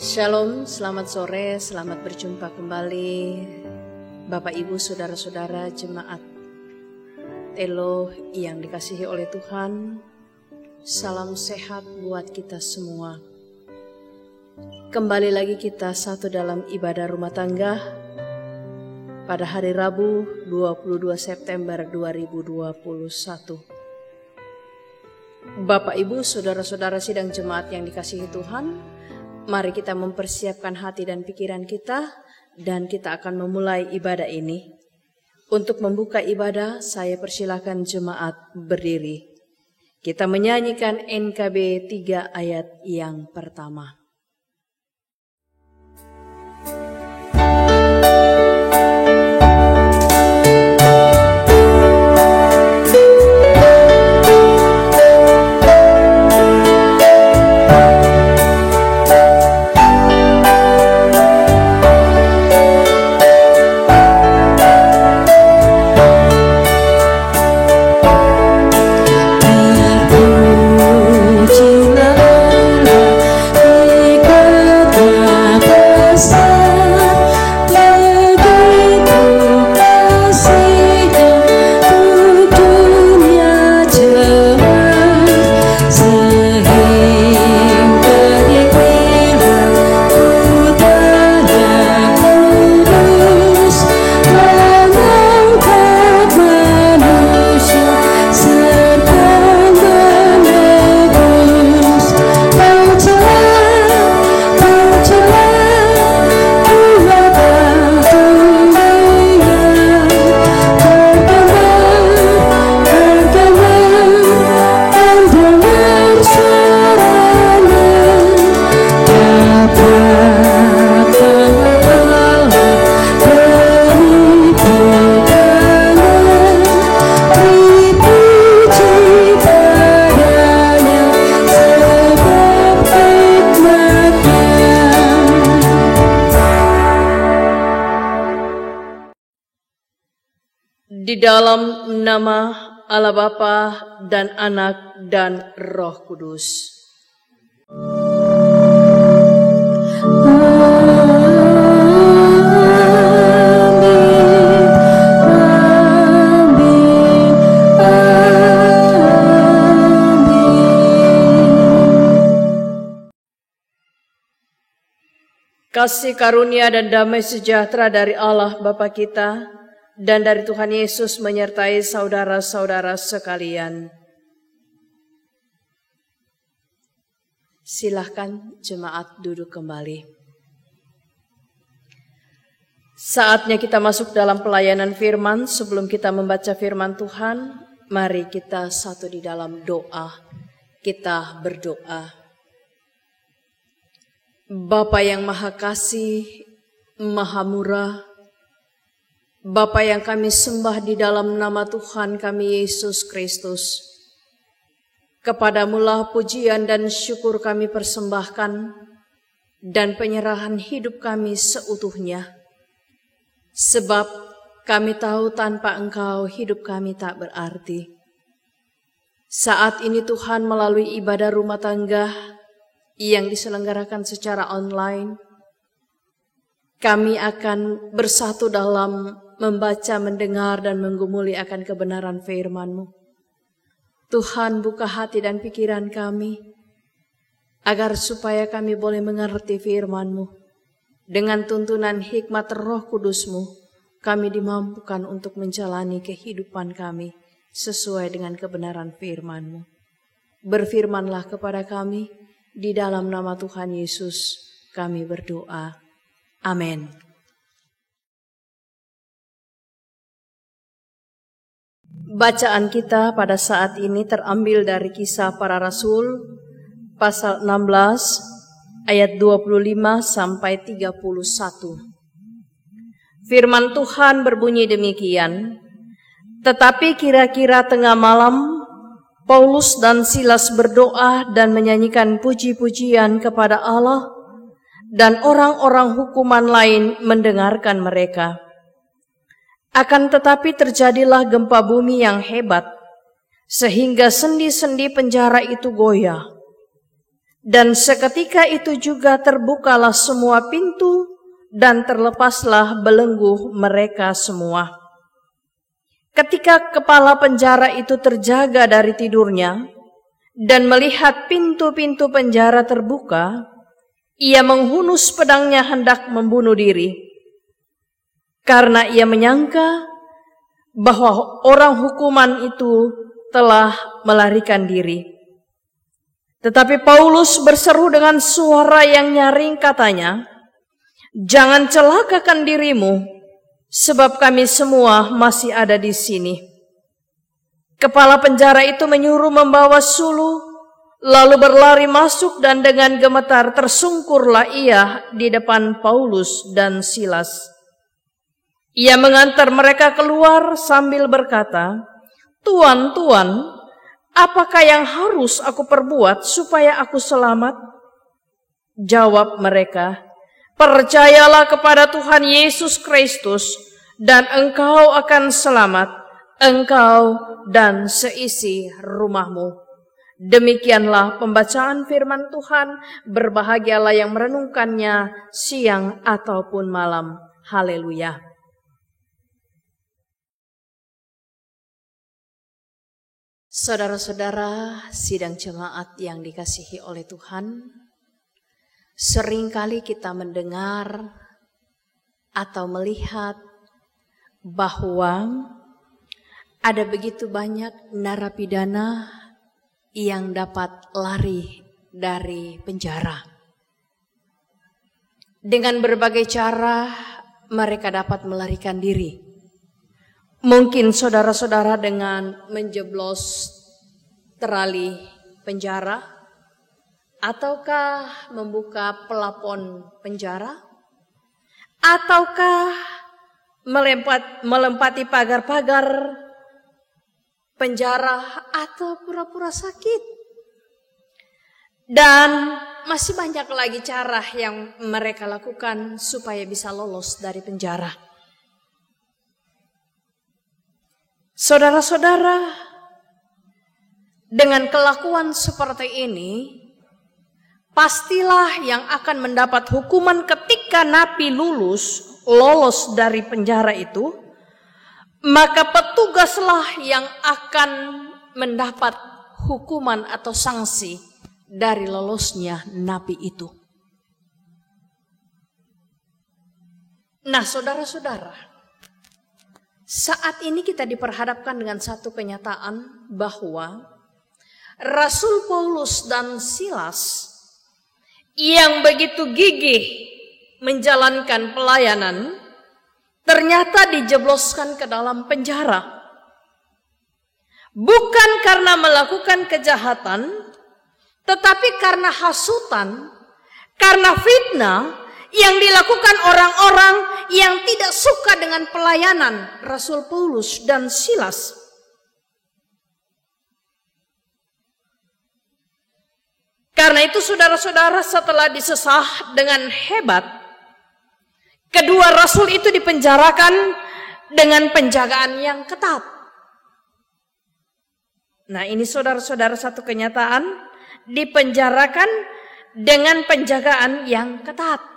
Shalom, selamat sore, selamat berjumpa kembali Bapak Ibu, Saudara-saudara jemaat Eloh yang dikasihi oleh Tuhan. Salam sehat buat kita semua. Kembali lagi kita satu dalam ibadah rumah tangga pada hari Rabu 22 September 2021. Bapak Ibu, Saudara-saudara sidang jemaat yang dikasihi Tuhan, mari kita mempersiapkan hati dan pikiran kita dan kita akan memulai ibadah ini. Untuk membuka ibadah, saya persilakan jemaat berdiri. Kita menyanyikan NKB 3 ayat yang pertama. Di dalam nama Allah Bapa dan Anak dan Roh Kudus. Kasih karunia dan damai sejahtera dari Allah Bapa kita dan dari Tuhan Yesus menyertai saudara-saudara sekalian. Silahkan jemaat duduk kembali. Saatnya kita masuk dalam pelayanan firman. Sebelum kita membaca firman Tuhan, mari kita satu di dalam doa. Kita berdoa. Bapa yang Maha Kasih, Maha Murah, Bapa yang kami sembah di dalam nama Tuhan kami Yesus Kristus, kepadamulah pujian dan syukur kami persembahkan dan penyerahan hidup kami seutuhnya. Sebab kami tahu tanpa Engkau hidup kami tak berarti. Saat ini Tuhan melalui ibadah rumah tangga yang diselenggarakan secara online, kami akan bersatu dalam membaca, mendengar, dan menggumuli akan kebenaran firman-Mu. Tuhan, buka hati dan pikiran kami, agar supaya kami boleh mengerti firman-Mu. Dengan tuntunan hikmat Roh Kudus-Mu, kami dimampukan untuk menjalani kehidupan kami sesuai dengan kebenaran firman-Mu. Berfirmanlah kepada kami, di dalam nama Tuhan Yesus kami berdoa. Amin. Bacaan kita pada saat ini terambil dari Kisah Para Rasul pasal 16 ayat 25 sampai 31. Firman Tuhan berbunyi demikian. Tetapi kira-kira tengah malam, Paulus dan Silas berdoa dan menyanyikan puji-pujian kepada Allah, dan orang-orang hukuman lain mendengarkan mereka. Akan tetapi terjadilah gempa bumi yang hebat, sehingga sendi-sendi penjara itu goyah. Dan seketika itu juga terbukalah semua pintu dan terlepaslah belenggu mereka semua. Ketika kepala penjara itu terjaga dari tidurnya dan melihat pintu-pintu penjara terbuka, ia menghunus pedangnya hendak membunuh diri, karena ia menyangka bahwa orang hukuman itu telah melarikan diri. Tetapi Paulus berseru dengan suara yang nyaring, katanya, "Jangan celakakan dirimu, sebab kami semua masih ada di sini." Kepala penjara itu menyuruh membawa suluh, lalu berlari masuk dan dengan gemetar tersungkurlah ia di depan Paulus dan Silas. Ia mengantar mereka keluar sambil berkata, "Tuan, Tuan, apakah yang harus aku perbuat supaya aku selamat?" Jawab mereka, "Percayalah kepada Tuhan Yesus Kristus dan engkau akan selamat, engkau dan seisi rumahmu." Demikianlah pembacaan firman Tuhan. Berbahagialah yang merenungkannya siang ataupun malam. Haleluya. Saudara-saudara sidang jemaat yang dikasihi oleh Tuhan, seringkali kita mendengar atau melihat bahwa ada begitu banyak narapidana yang dapat lari dari penjara. Dengan berbagai cara mereka dapat melarikan diri. Mungkin saudara-saudara dengan menjeblos terali penjara, ataukah membuka pelapon penjara, ataukah melempati pagar-pagar penjara, atau pura-pura sakit. Dan masih banyak lagi cara yang mereka lakukan supaya bisa lolos dari penjara. Saudara-saudara, dengan kelakuan seperti ini, pastilah yang akan mendapat hukuman ketika napi lolos dari penjara itu, maka petugaslah yang akan mendapat hukuman atau sanksi dari lolosnya napi itu. Nah, saudara-saudara, saat ini kita diperhadapkan dengan satu kenyataan bahwa Rasul Paulus dan Silas yang begitu gigih menjalankan pelayanan ternyata dijebloskan ke dalam penjara. Bukan karena melakukan kejahatan, tetapi karena hasutan, karena fitnah yang dilakukan orang-orang yang tidak suka dengan pelayanan Rasul Paulus dan Silas. Karena itu saudara-saudara, setelah disesah dengan hebat, kedua rasul itu dipenjarakan dengan penjagaan yang ketat. Nah, ini saudara-saudara satu kenyataan, dipenjarakan dengan penjagaan yang ketat.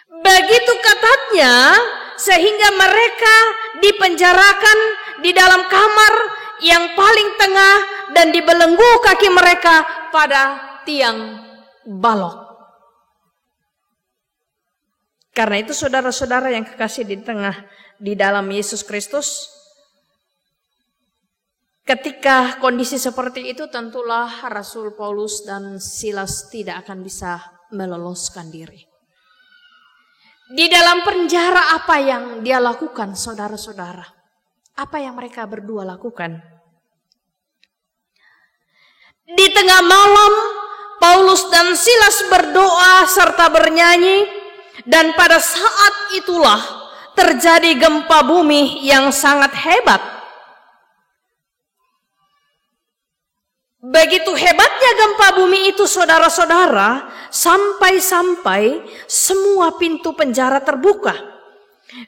Begitu ketatnya sehingga mereka dipenjarakan di dalam kamar yang paling tengah dan dibelenggu kaki mereka pada tiang balok. Karena itu saudara-saudara yang kekasih di dalam Yesus Kristus, ketika kondisi seperti itu tentulah Rasul Paulus dan Silas tidak akan bisa meloloskan diri. Di dalam penjara apa yang dia lakukan, saudara-saudara? Apa yang mereka berdua lakukan? Di tengah malam, Paulus dan Silas berdoa serta bernyanyi, dan pada saat itulah terjadi gempa bumi yang sangat hebat. Begitu hebatnya gempa bumi itu, saudara-saudara, sampai-sampai semua pintu penjara terbuka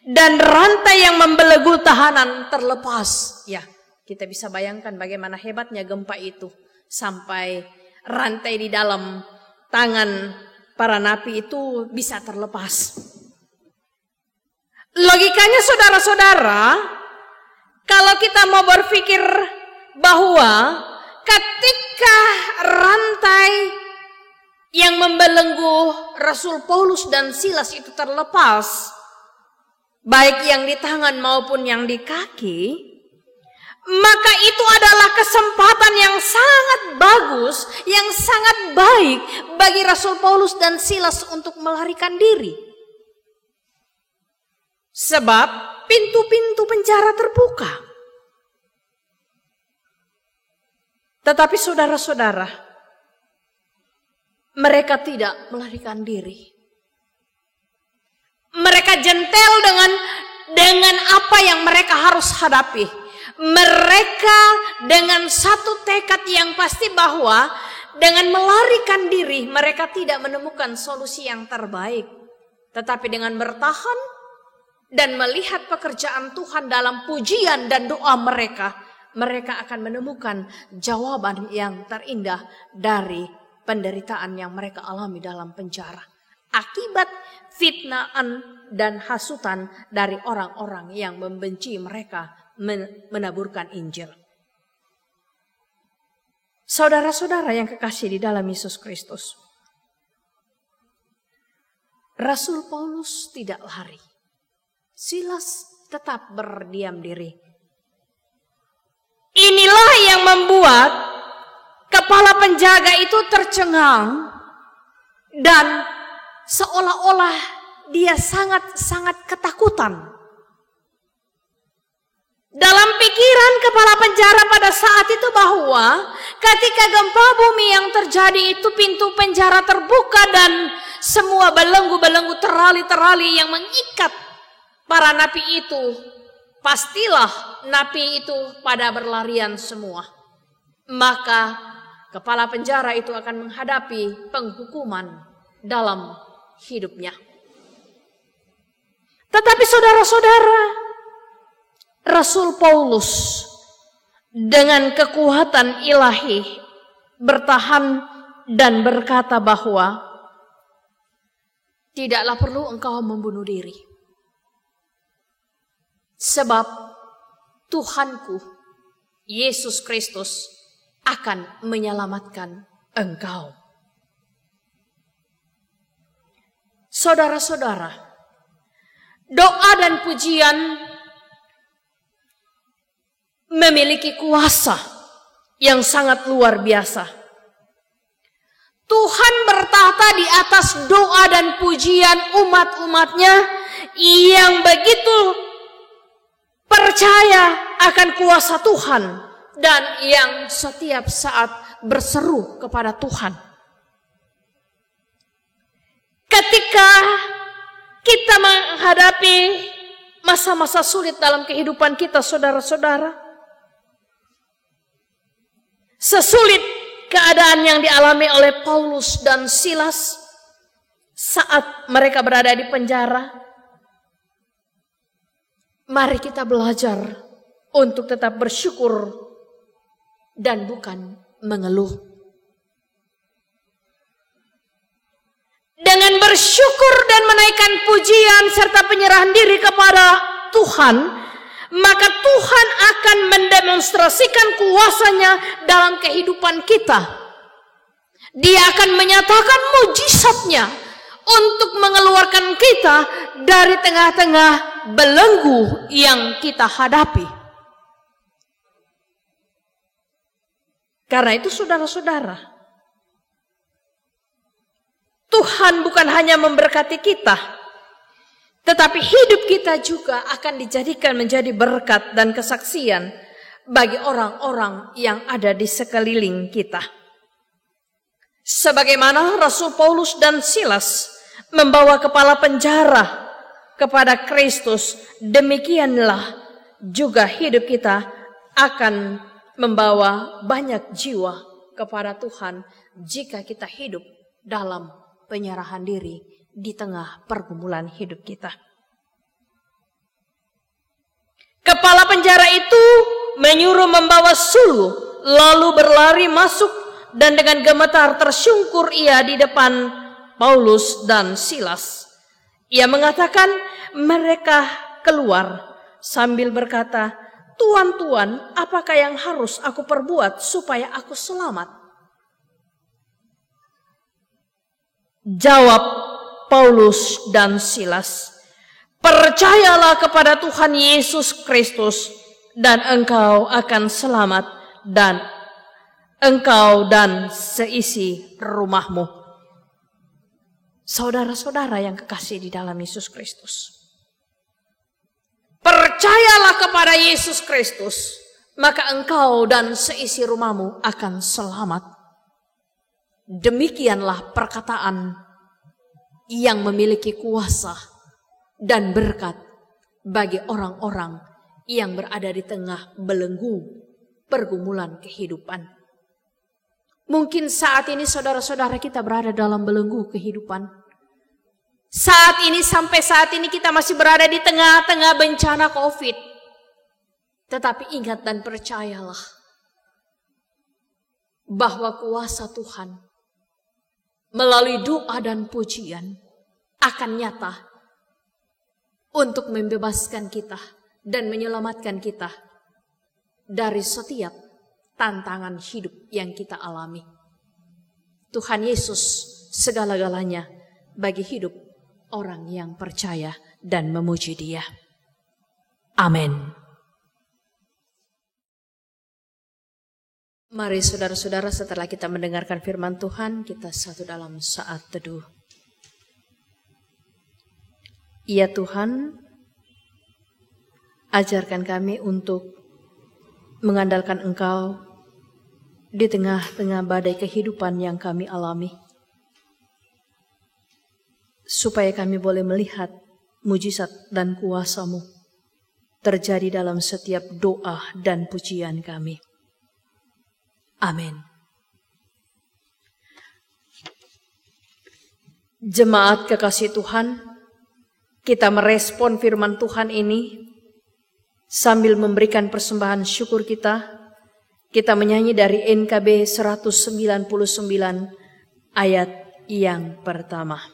dan rantai yang membelenggu tahanan terlepas. Ya, kita bisa bayangkan bagaimana hebatnya gempa itu sampai rantai di dalam tangan para napi itu bisa terlepas. Logikanya saudara-saudara, kalau kita mau berpikir bahwa ketika rantai yang membelenggu Rasul Paulus dan Silas itu terlepas, baik yang di tangan maupun yang di kaki, maka itu adalah kesempatan yang sangat bagus, yang sangat baik bagi Rasul Paulus dan Silas untuk melarikan diri. Sebab pintu-pintu penjara terbuka. Tetapi saudara-saudara, mereka tidak melarikan diri. Mereka gentel dengan apa yang mereka harus hadapi. Mereka dengan satu tekad yang pasti bahwa dengan melarikan diri mereka tidak menemukan solusi yang terbaik. Tetapi dengan bertahan dan melihat pekerjaan Tuhan dalam pujian dan doa mereka, mereka akan menemukan jawaban yang terindah dari penderitaan yang mereka alami dalam penjara. Akibat fitnaan dan hasutan dari orang-orang yang membenci mereka menaburkan Injil. Saudara-saudara yang kekasih di dalam Yesus Kristus, Rasul Paulus tidak lari. Silas tetap berdiam diri. Inilah yang membuat kepala penjaga itu tercengang dan seolah-olah dia sangat-sangat ketakutan. Dalam pikiran kepala penjara pada saat itu bahwa ketika gempa bumi yang terjadi itu pintu penjara terbuka dan semua belenggu-belenggu terali-terali yang mengikat para napi itu, pastilah napi itu pada berlarian semua. Maka kepala penjara itu akan menghadapi penghukuman dalam hidupnya. Tetapi saudara-saudara, Rasul Paulus dengan kekuatan ilahi bertahan dan berkata bahwa tidaklah perlu engkau membunuh diri. Sebab Tuhanku, Yesus Kristus akan menyelamatkan engkau. Saudara-saudara, doa dan pujian memiliki kuasa yang sangat luar biasa. Tuhan bertahta di atas doa dan pujian umat-umatnya yang begitu percaya akan kuasa Tuhan dan yang setiap saat berseru kepada Tuhan. Ketika kita menghadapi masa-masa sulit dalam kehidupan kita, saudara-saudara, sesulit keadaan yang dialami oleh Paulus dan Silas saat mereka berada di penjara, mari kita belajar untuk tetap bersyukur dan bukan mengeluh. Dengan bersyukur dan menaikkan pujian serta penyerahan diri kepada Tuhan, maka Tuhan akan mendemonstrasikan kuasanya dalam kehidupan kita. Dia akan menyatakan mujizatnya untuk mengeluarkan kita dari tengah-tengah belenggu yang kita hadapi. Karena itu saudara-saudara, Tuhan bukan hanya memberkati kita, tetapi hidup kita juga akan dijadikan menjadi berkat dan kesaksian bagi orang-orang yang ada di sekeliling kita. Sebagaimana Rasul Paulus dan Silas membawa kepala penjara kepada Kristus, demikianlah juga hidup kita akan membawa banyak jiwa kepada Tuhan jika kita hidup dalam penyerahan diri di tengah pergumulan hidup kita. Kepala penjara itu menyuruh membawa suluh, lalu berlari masuk dan dengan gemetar tersungkur ia di depan Paulus dan Silas. Ia mengatakan mereka keluar sambil berkata, "Tuan, Tuan, apakah yang harus aku perbuat supaya aku selamat?" Jawab Paulus dan Silas, "Percayalah kepada Tuhan Yesus Kristus dan engkau akan selamat, dan engkau dan seisi rumahmu." Saudara-saudara yang kekasih di dalam Yesus Kristus, percayalah kepada Yesus Kristus, maka engkau dan seisi rumahmu akan selamat. Demikianlah perkataan yang memiliki kuasa dan berkat bagi orang-orang yang berada di tengah belenggu pergumulan kehidupan. Mungkin saat ini saudara-saudara kita berada dalam belenggu kehidupan. Saat ini, sampai saat ini kita masih berada di tengah-tengah bencana COVID. Tetapi ingat dan percayalah bahwa kuasa Tuhan melalui doa dan pujian akan nyata untuk membebaskan kita dan menyelamatkan kita dari setiap tantangan hidup yang kita alami. Tuhan Yesus segala-galanya bagi hidup orang yang percaya dan memuji Dia. Amin. Mari saudara-saudara, setelah kita mendengarkan firman Tuhan, kita satu dalam saat teduh. Ya Tuhan, ajarkan kami untuk mengandalkan Engkau di tengah-tengah badai kehidupan yang kami alami, supaya kami boleh melihat mujizat dan kuasa-Mu terjadi dalam setiap doa dan pujian kami. Amin. Jemaat kekasih Tuhan, kita merespon firman Tuhan ini sambil memberikan persembahan syukur kita. Kita menyanyi dari NKB 199 ayat yang pertama.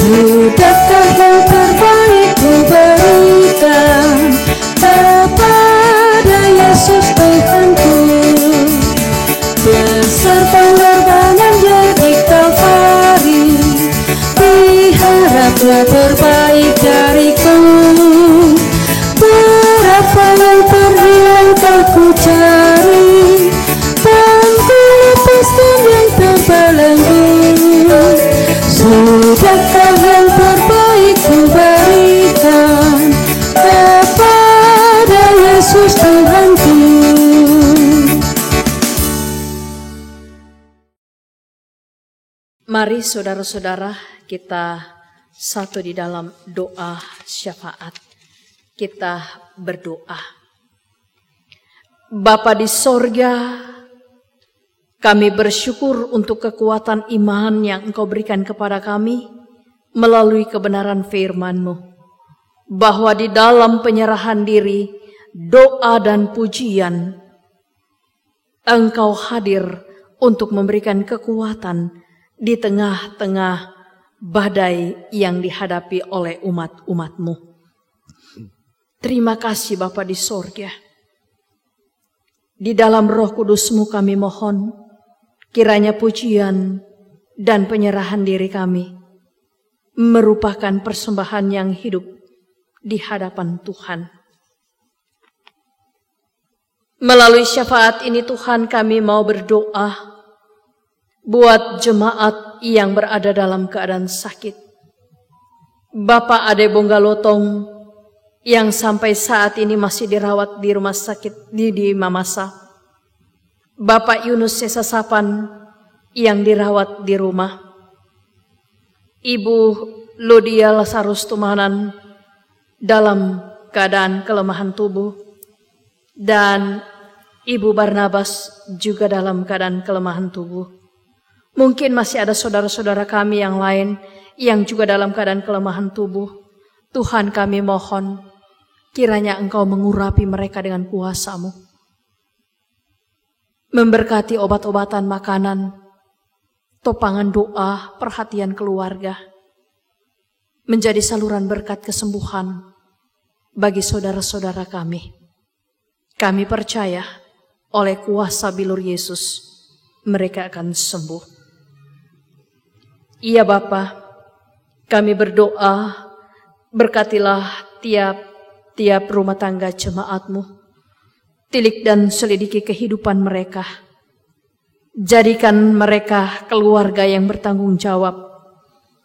Sudahkah yang terbaik ku berikan kepada Yesus Tuhanku, besar pengorbanannya di Kalvari, diharapnya terbaik dariku. Berapa yang terhilang tak ku cari, dan ku lepaskan yang terbelenggu. Sudahkah yang terbaik ku berikan kepada Yesus Tuhanku. Mari saudara-saudara, kita satu di dalam doa syafaat. Kita berdoa. Bapa di sorga, kami bersyukur untuk kekuatan iman yang Engkau berikan kepada kami melalui kebenaran firman-Mu, bahwa di dalam penyerahan diri, doa dan pujian, Engkau hadir untuk memberikan kekuatan di tengah-tengah badai yang dihadapi oleh umat-umat-Mu. Terima kasih Bapa di sorga. Di dalam Roh Kudus-Mu kami mohon, kiranya pujian dan penyerahan diri kami merupakan persembahan yang hidup di hadapan Tuhan. Melalui syafaat ini Tuhan, kami mau berdoa buat jemaat yang berada dalam keadaan sakit. Bapak Ade Bonggalotong yang sampai saat ini masih dirawat di rumah sakit di Mamasa. Bapak Yunus Sesasapan yang dirawat di rumah. Ibu Lodia Lasarus Tumanan dalam keadaan kelemahan tubuh. Dan Ibu Barnabas juga dalam keadaan kelemahan tubuh. Mungkin masih ada saudara-saudara kami yang lain yang juga dalam keadaan kelemahan tubuh. Tuhan, kami mohon, kiranya Engkau mengurapi mereka dengan kuasa-Mu. Memberkati obat-obatan, makanan, topangan doa, perhatian keluarga, menjadi saluran berkat kesembuhan bagi saudara-saudara kami. Kami percaya oleh kuasa bilur Yesus, mereka akan sembuh. Iya Bapa, kami berdoa, berkatilah tiap rumah tangga jemaat-Mu. Tilik dan selidiki kehidupan mereka. Jadikan mereka keluarga yang bertanggung jawab.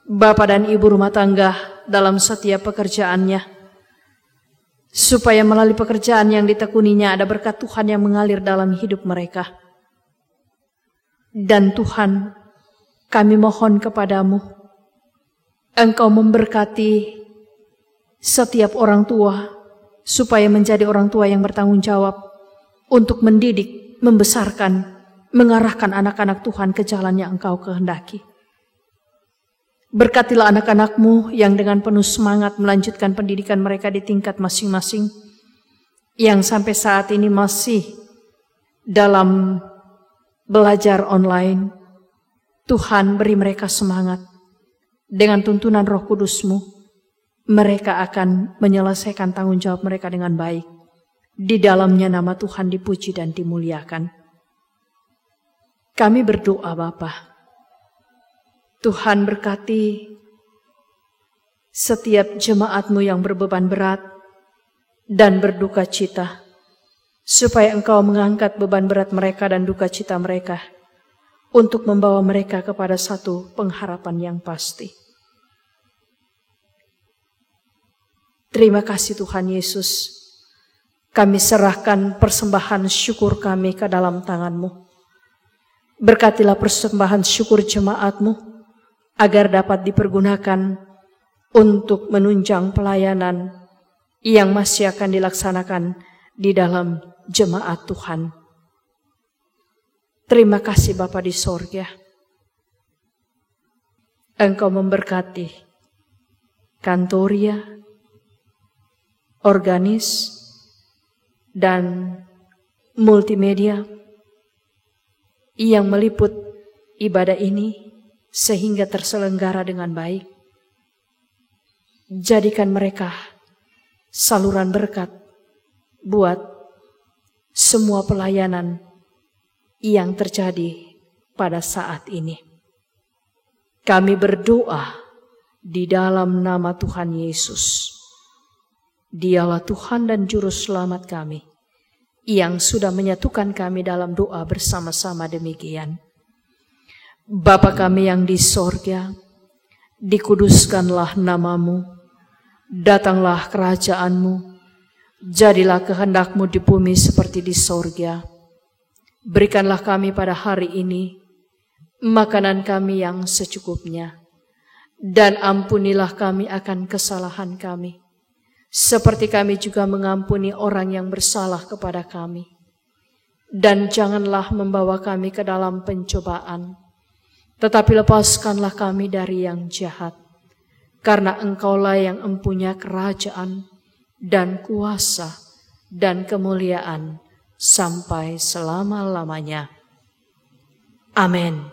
Bapa dan ibu rumah tangga dalam setiap pekerjaannya. Supaya melalui pekerjaan yang ditekuninya ada berkat Tuhan yang mengalir dalam hidup mereka. Dan Tuhan, kami mohon kepadamu, Engkau memberkati setiap orang tua, supaya menjadi orang tua yang bertanggung jawab untuk mendidik, membesarkan, mengarahkan anak-anak Tuhan ke jalan yang Engkau kehendaki. Berkatilah anak-anak-Mu yang dengan penuh semangat melanjutkan pendidikan mereka di tingkat masing-masing, yang sampai saat ini masih dalam belajar online. Tuhan, beri mereka semangat. Dengan tuntunan Roh Kudus-Mu, mereka akan menyelesaikan tanggung jawab mereka dengan baik. Di dalamnya nama Tuhan dipuji dan dimuliakan. Kami berdoa Bapa, Tuhan berkati setiap jemaat-Mu yang berbeban berat dan berduka cita, supaya Engkau mengangkat beban berat mereka dan duka cita mereka, untuk membawa mereka kepada satu pengharapan yang pasti. Terima kasih Tuhan Yesus. Kami serahkan persembahan syukur kami ke dalam tangan-Mu. Berkatilah persembahan syukur jemaat-Mu, agar dapat dipergunakan untuk menunjang pelayanan yang masih akan dilaksanakan di dalam jemaat Tuhan. Terima kasih Bapa di sorga. Engkau memberkati Kantoria, Organis, dan multimedia yang meliput ibadah ini sehingga terselenggara dengan baik. Jadikan mereka saluran berkat buat semua pelayanan yang terjadi pada saat ini. Kami berdoa di dalam nama Tuhan Yesus. Dialah Tuhan dan Juru Selamat kami, yang sudah menyatukan kami dalam doa bersama-sama demikian. Bapa kami yang di sorga, dikuduskanlah nama-Mu, datanglah kerajaan-Mu, jadilah kehendak-Mu di bumi seperti di sorga. Berikanlah kami pada hari ini makanan kami yang secukupnya, dan ampunilah kami akan kesalahan kami, seperti kami juga mengampuni orang yang bersalah kepada kami. Dan janganlah membawa kami ke dalam pencobaan, tetapi lepaskanlah kami dari yang jahat. Karena Engkaulah yang empunya kerajaan dan kuasa dan kemuliaan sampai selama-lamanya. Amin.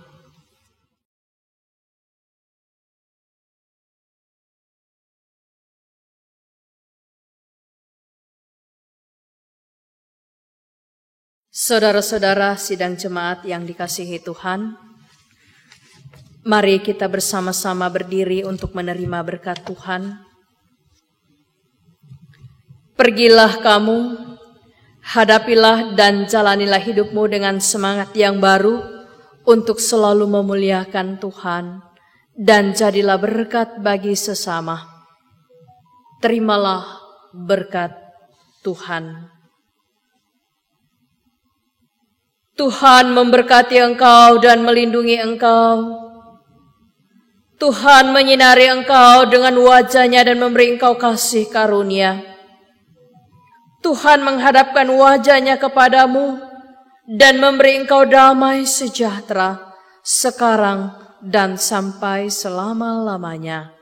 Saudara-saudara sidang jemaat yang dikasihi Tuhan, mari kita bersama-sama berdiri untuk menerima berkat Tuhan. Pergilah kamu, hadapilah dan jalanilah hidupmu dengan semangat yang baru untuk selalu memuliakan Tuhan dan jadilah berkat bagi sesama. Terimalah berkat Tuhan. Tuhan memberkati engkau dan melindungi engkau. Tuhan menyinari engkau dengan wajah-Nya dan memberi engkau kasih karunia. Tuhan menghadapkan wajah-Nya kepadamu dan memberi engkau damai sejahtera sekarang dan sampai selama-lamanya.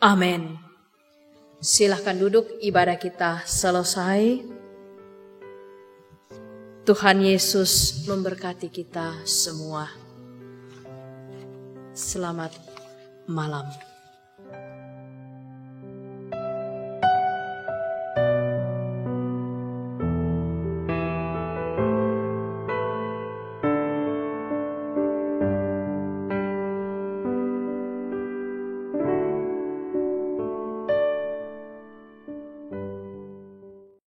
Amin. Silahkan duduk, ibadah kita selesai. Tuhan Yesus memberkati kita semua. Selamat malam.